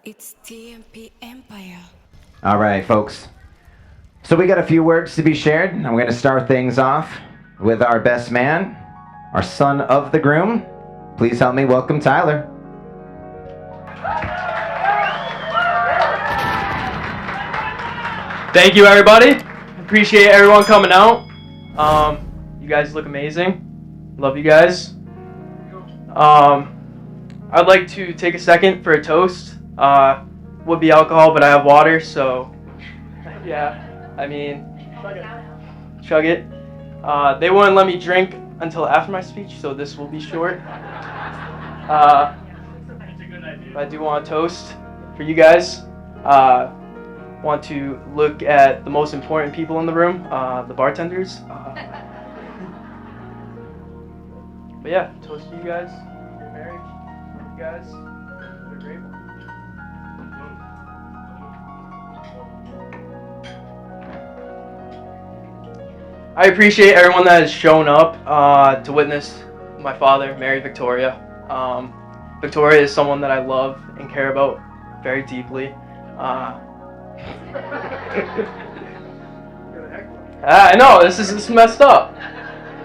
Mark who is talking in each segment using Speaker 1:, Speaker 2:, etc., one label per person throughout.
Speaker 1: It's TMP Empire.
Speaker 2: All right, folks. So we got a few words to be shared. I'm going to start things off with our best man, our son of the groom. Please help me welcome Tyler.
Speaker 3: Thank you, everybody. Appreciate everyone coming out. You guys look amazing. Love you guys. I'd like to take a second for a toast. Would be alcohol, but I have water, so yeah. I mean, chug it. They wouldn't let me drink until after my speech, so this will be short. But I do want to toast for you guys. Want to look at the most important people in the room, the bartenders. But yeah, toast to you guys. You're married. You guys. You're grateful. I appreciate everyone that has shown up to witness my father marry Victoria. Victoria is someone that I love and care about very deeply. I know, this is messed up.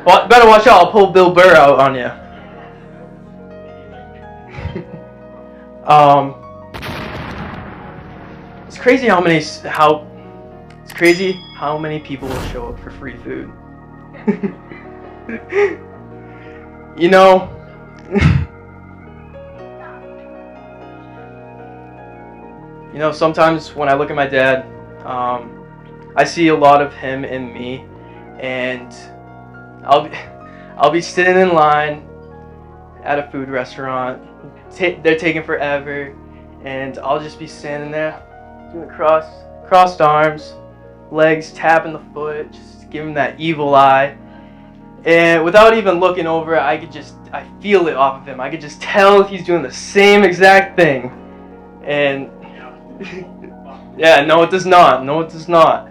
Speaker 3: Well, better watch out, I'll pull Bill Burr out on you. It's crazy how many people will show up for free food. You know, sometimes when I look at my dad, I see a lot of him in me, and I'll be sitting in line at a food restaurant. They're taking forever, and I'll just be standing there doing crossed arms, legs tapping the foot, just giving that evil eye. And without even looking over, I feel it off of him. I could just tell he's doing the same exact thing. And yeah, no, it does not. No, it does not.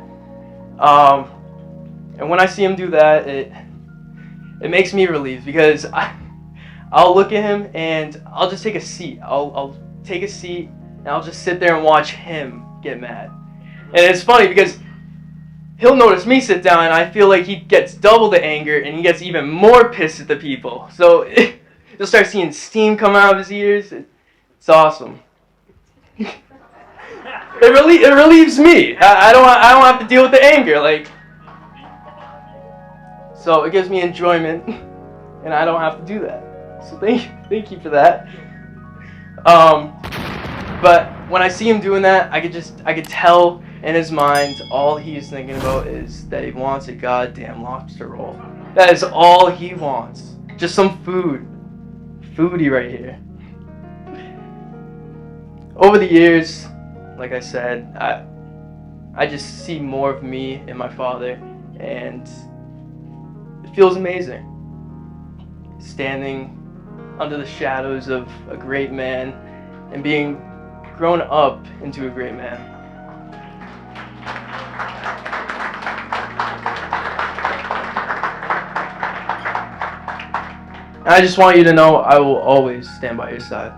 Speaker 3: And when I see him do that, it makes me relieved, because I'll look at him and I'll just take a seat. I'll take a seat and I'll just sit there and watch him get mad. And it's funny because he'll notice me sit down and I feel like he gets double the anger and he gets even more pissed at the people. So you'll start seeing steam come out of his ears. It's awesome. It relieves me. I don't have to deal with the anger. So it gives me enjoyment, and I don't have to do that. So thank you for that. But when I see him doing that, I could tell in his mind all he's thinking about is that he wants a goddamn lobster roll. That is all he wants. Just some food. Foodie right here. Over the years, like I said, I just see more of me in my father, and it feels amazing. Standing under the shadows of a great man and being grown up into a great man. And I just want you to know I will always stand by your side.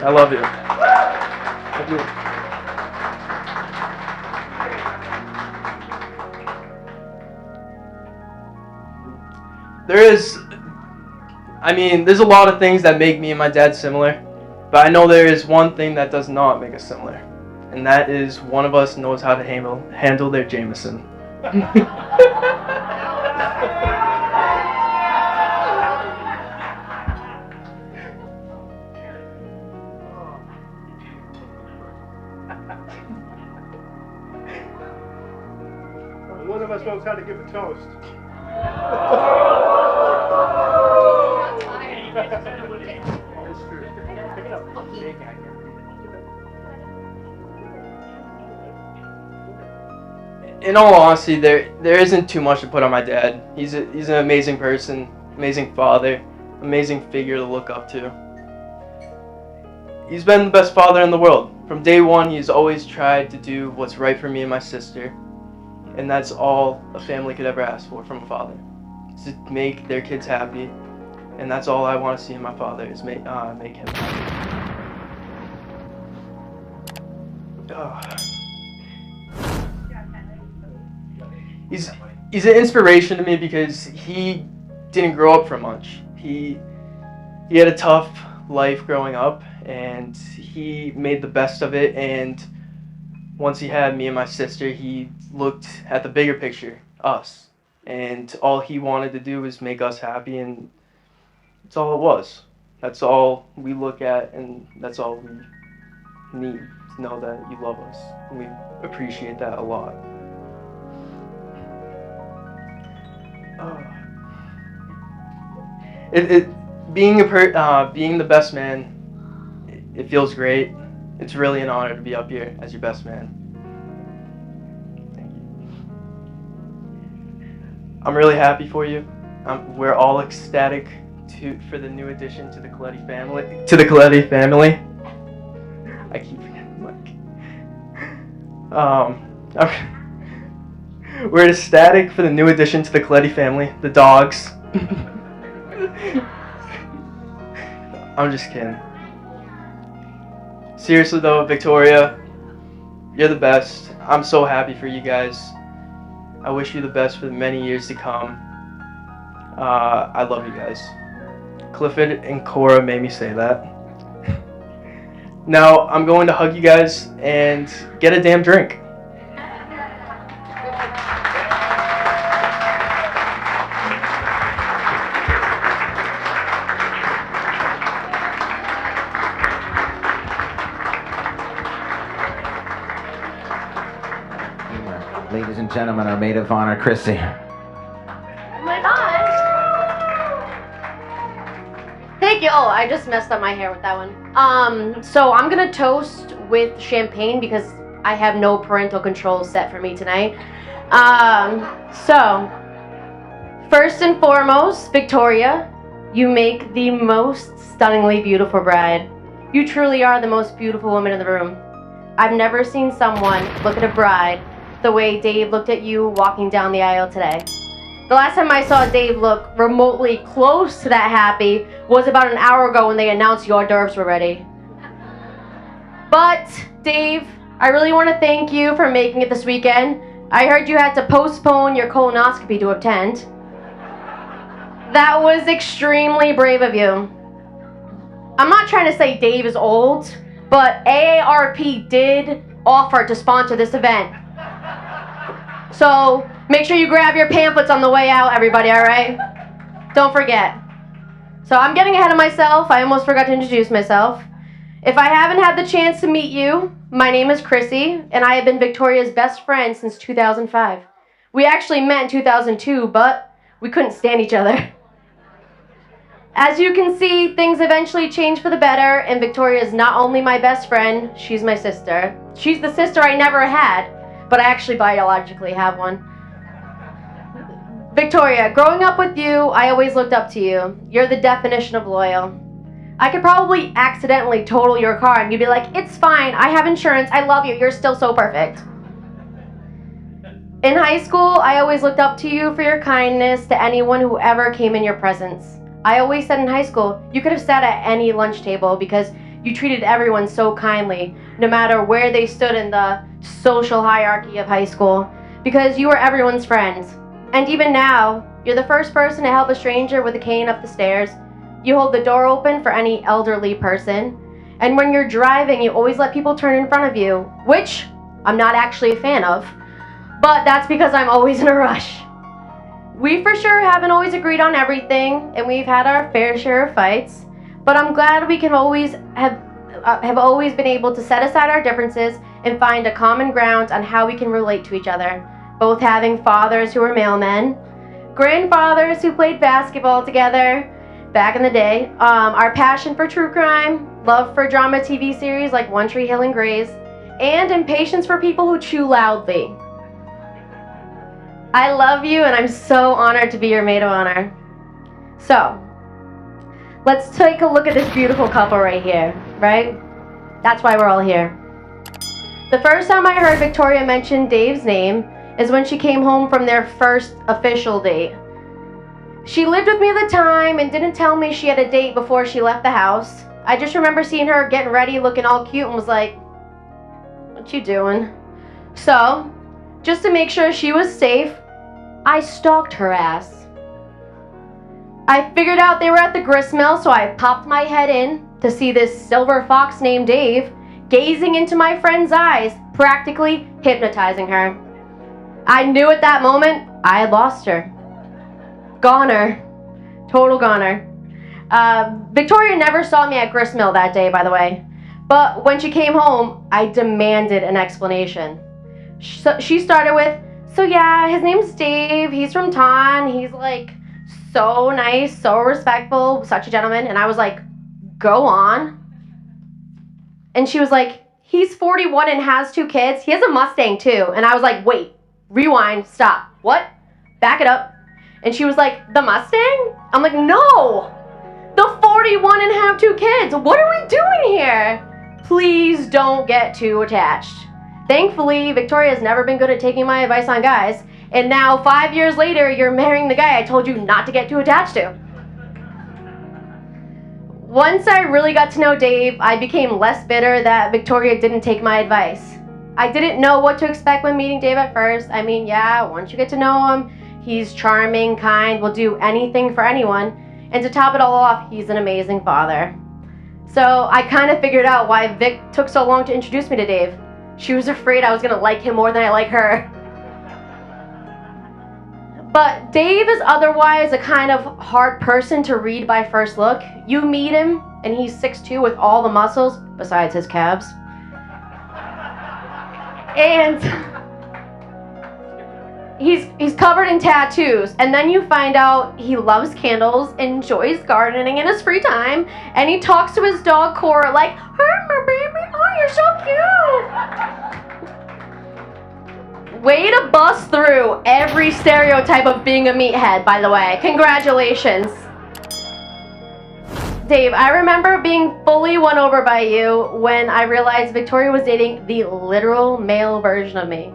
Speaker 3: I love you. I do. There's a lot of things that make me and my dad similar, but I know there is one thing that does not make us similar, and that is one of us knows how to handle their Jameson.
Speaker 4: One of us knows how to give a toast. That's true. Pick it up.
Speaker 3: In all honesty, there isn't too much to put on my dad. He's an amazing person, amazing father, amazing figure to look up to. He's been the best father in the world. From day one, he's always tried to do what's right for me and my sister. And that's all a family could ever ask for from a father, to make their kids happy. And that's all I want to see in my father, is make him happy. He's an inspiration to me because he didn't grow up from much. He had a tough life growing up, and he made the best of it. And once he had me and my sister, he looked at the bigger picture, us, and all he wanted to do was make us happy, and that's all it was. That's all we look at, and that's all we need to know, that you love us, and we appreciate that a lot. Being the best man, it feels great. It's really an honor to be up here as your best man. Thank you. I'm really happy for you. We're all ecstatic for the new addition to the Coletti family. I keep forgetting the mic. We're ecstatic for the new addition to the Coletti family, the dogs. I'm just kidding. Seriously though, Victoria, you're the best. I'm so happy for you guys. I wish you the best for the many years to come. I love you guys. Clifford and Cora made me say that. Now I'm going to hug you guys and get a damn drink.
Speaker 2: Ladies and gentlemen, our maid of honor, Chrissy.
Speaker 5: Oh my gosh. Thank you. Oh, I just messed up my hair with that one. So I'm gonna toast with champagne because I have no parental controls set for me tonight. So first and foremost, Victoria, you make the most stunningly beautiful bride. You truly are the most beautiful woman in the room. I've never seen someone look at a bride the way Dave looked at you walking down the aisle today. The last time I saw Dave look remotely close to that happy was about an hour ago when they announced your hors d'oeuvres were ready. But, Dave, I really want to thank you for making it this weekend. I heard you had to postpone your colonoscopy to attend. That was extremely brave of you. I'm not trying to say Dave is old, but AARP did offer to sponsor this event. So make sure you grab your pamphlets on the way out, everybody, all right? Don't forget. So I'm getting ahead of myself. I almost forgot to introduce myself. If I haven't had the chance to meet you, my name is Chrissy, and I have been Victoria's best friend since 2005. We actually met in 2002, but we couldn't stand each other. As you can see, things eventually changed for the better, and Victoria is not only my best friend, she's my sister. She's the sister I never had, but I actually biologically have one. Victoria, growing up with you, I always looked up to you. You're the definition of loyal. I could probably accidentally total your car and you'd be like, it's fine, I have insurance, I love you, you're still so perfect. In high school, I always looked up to you for your kindness to anyone who ever came in your presence. I always said in high school, you could have sat at any lunch table because you treated everyone so kindly, no matter where they stood in the social hierarchy of high school, because you were everyone's friend. And even now, you're the first person to help a stranger with a cane up the stairs. You hold the door open for any elderly person. And when you're driving, you always let people turn in front of you, which I'm not actually a fan of, but that's because I'm always in a rush. We for sure haven't always agreed on everything, and we've had our fair share of fights, but I'm glad we can always have always been able to set aside our differences and find a common ground on how we can relate to each other, both having fathers who were mailmen, grandfathers who played basketball together back in the day, our passion for true crime, love for drama TV series like One Tree Hill and Grey's, and impatience for people who chew loudly. I love you, and I'm so honored to be your maid of honor. So, let's take a look at this beautiful couple right here, right? That's why we're all here. The first time I heard Victoria mention Dave's name is when she came home from their first official date. She lived with me at the time and didn't tell me she had a date before she left the house. I just remember seeing her getting ready, looking all cute, and was like, what you doing? So, just to make sure she was safe, I stalked her ass. I figured out they were at the grist mill, so I popped my head in to see this silver fox named Dave gazing into my friend's eyes, practically hypnotizing her. I knew at that moment I had lost her. Goner. Total goner. Victoria never saw me at grist mill that day, by the way. But when she came home, I demanded an explanation. She started with, so yeah, his name's Dave, he's from Taunton, he's like so nice, so respectful, such a gentleman. And I was like, go on. And she was like, he's 41 and has 2 kids, he has a Mustang too. And I was like, wait, rewind, stop, what? Back it up. And she was like, the Mustang? I'm like, no, the 41 and have 2 kids, what are we doing here? Please don't get too attached. Thankfully, Victoria has never been good at taking my advice on guys, and now 5 years later, you're marrying the guy I told you not to get too attached to. Once I really got to know Dave, I became less bitter that Victoria didn't take my advice. I didn't know what to expect when meeting Dave at first. I mean, yeah, once you get to know him, he's charming, kind, will do anything for anyone, and to top it all off, he's an amazing father. So I kind of figured out why Vic took so long to introduce me to Dave. She was afraid I was going to like him more than I like her. But Dave is otherwise a kind of hard person to read by first look. You meet him, and he's 6'2" with all the muscles, besides his calves. And he's covered in tattoos, and then you find out he loves candles, enjoys gardening in his free time, and he talks to his dog Cora like, "Hi, my baby, oh, you're so cute." Way to bust through every stereotype of being a meathead, by the way. Congratulations. Dave, I remember being fully won over by you when I realized Victoria was dating the literal male version of me.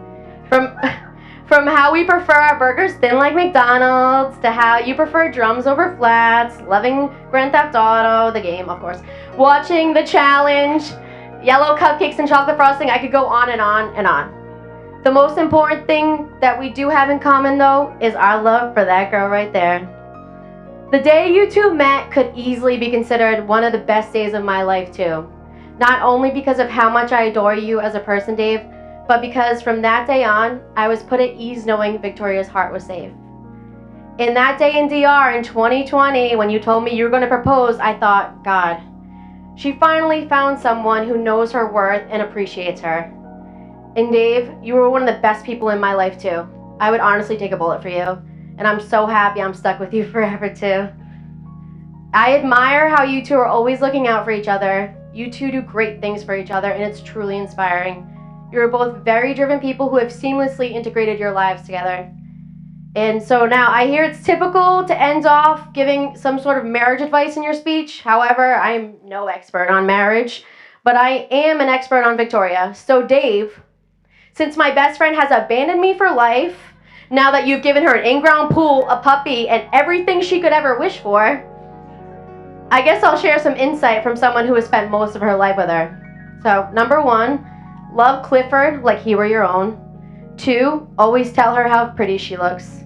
Speaker 5: From how we prefer our burgers thin like McDonald's, to how you prefer drums over flats, loving Grand Theft Auto, the game, of course, watching The Challenge, yellow cupcakes and chocolate frosting, I could go on and on and on. The most important thing that we do have in common, though, is our love for that girl right there. The day you two met could easily be considered one of the best days of my life, too. Not only because of how much I adore you as a person, Dave, but because from that day on, I was put at ease knowing Victoria's heart was safe. In that day in DR in 2020, when you told me you were going to propose, I thought, God, she finally found someone who knows her worth and appreciates her. And Dave, you were one of the best people in my life too. I would honestly take a bullet for you, and I'm so happy I'm stuck with you forever too. I admire how you two are always looking out for each other. You two do great things for each other, and it's truly inspiring. You're both very driven people who have seamlessly integrated your lives together. And so now I hear it's typical to end off giving some sort of marriage advice in your speech. However, I'm no expert on marriage, but I am an expert on Victoria. So Dave, since my best friend has abandoned me for life, now that you've given her an in-ground pool, a puppy, and everything she could ever wish for, I guess I'll share some insight from someone who has spent most of her life with her. So, number 1, love Clifford like he were your own. 2, always tell her how pretty she looks.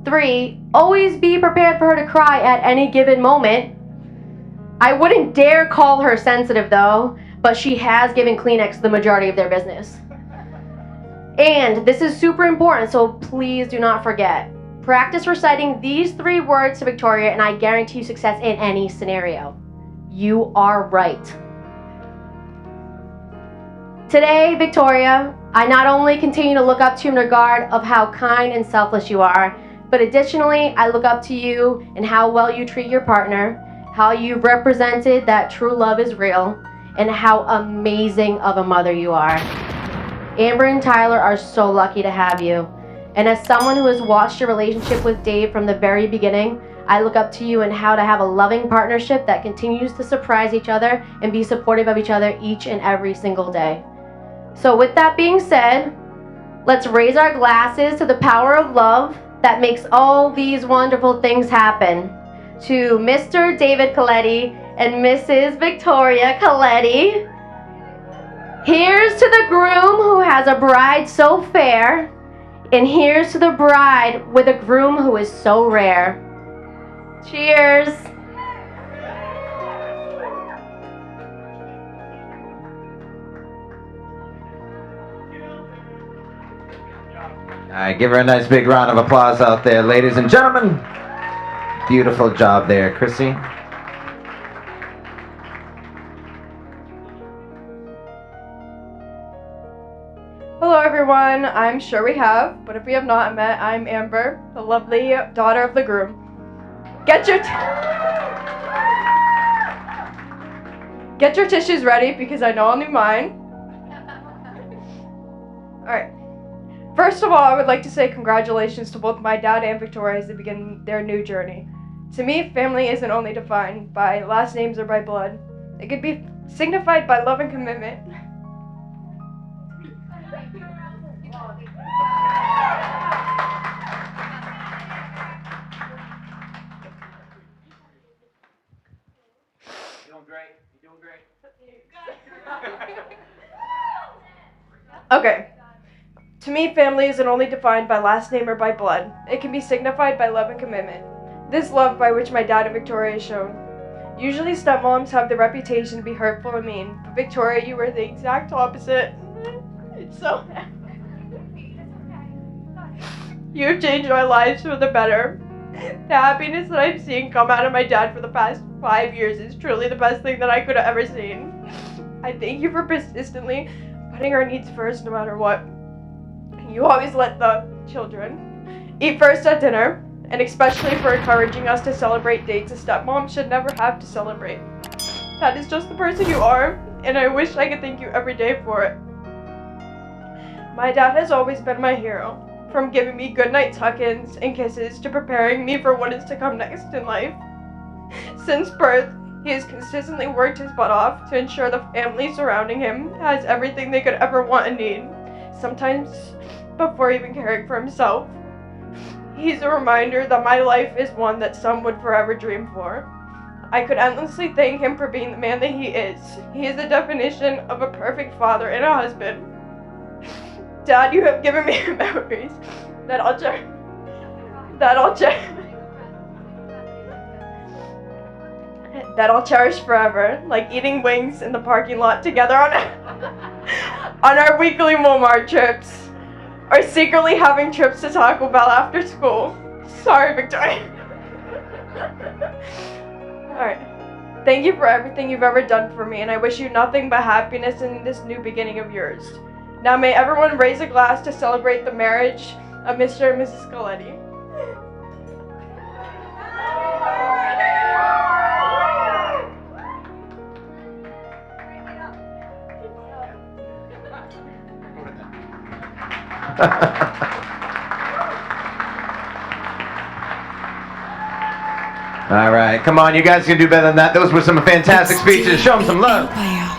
Speaker 5: 3, always be prepared for her to cry at any given moment. I wouldn't dare call her sensitive though, but she has given Kleenex the majority of their business. And this is super important, so please do not forget. Practice reciting these 3 words to Victoria, and I guarantee you success in any scenario. You are right. Today, Victoria, I not only continue to look up to you in regard of how kind and selfless you are, but additionally, I look up to you in how well you treat your partner, how you've represented that true love is real, and how amazing of a mother you are. Amber and Tyler are so lucky to have you. And as someone who has watched your relationship with Dave from the very beginning, I look up to you in how to have a loving partnership that continues to surprise each other and be supportive of each other each and every single day. So with that being said, let's raise our glasses to the power of love that makes all these wonderful things happen. To Mr. David Coletti and Mrs. Victoria Coletti. Here's to the groom who has a bride so fair, and here's to the bride with a groom who is so rare. Cheers.
Speaker 2: All right, give her a nice big round of applause out there, ladies and gentlemen. Beautiful job there, Chrissy.
Speaker 6: Hello everyone, I'm sure we have, but if we have not met, I'm Amber, the lovely daughter of the groom. Get your tissues ready because I know I'll need mine. Alright. First of all, I would like to say congratulations to both my dad and Victoria as they begin their new journey. To me, family isn't only defined by last names or by blood. It could be signified by love and commitment. Okay. To me, family isn't only defined by last name or by blood. It can be signified by love and commitment. This love by which my dad and Victoria is shown. Usually stepmoms have the reputation to be hurtful and mean, but Victoria, you were the exact opposite. It's so You've changed our lives for the better. The happiness that I've seen come out of my dad for the past 5 years is truly the best thing that I could have ever seen. I thank you for persistently putting our needs first no matter what. You always let the children eat first at dinner, and especially for encouraging us to celebrate dates a stepmom should never have to celebrate. That is just the person you are, and I wish I could thank you every day for it. My dad has always been my hero, from giving me goodnight tuck-ins and kisses to preparing me for what is to come next in life. Since birth, he has consistently worked his butt off to ensure the family surrounding him has everything they could ever want and need, sometimes before even caring for himself. He's a reminder that my life is one that some would forever dream for. I could endlessly thank him for being the man that he is. He is the definition of a perfect father and a husband. Dad, you have given me memories that I'll cherish forever, like eating wings in the parking lot together on our weekly Walmart trips, or secretly having trips to Taco Bell after school. Sorry, Victoria. Alright. Thank you for everything you've ever done for me, and I wish you nothing but happiness in this new beginning of yours. Now may everyone raise a glass to celebrate the marriage of Mr. and Mrs. Scaletti.
Speaker 2: All right, come on, you guys can do better than that. Those were some fantastic speeches. Show them some love.
Speaker 1: Empire.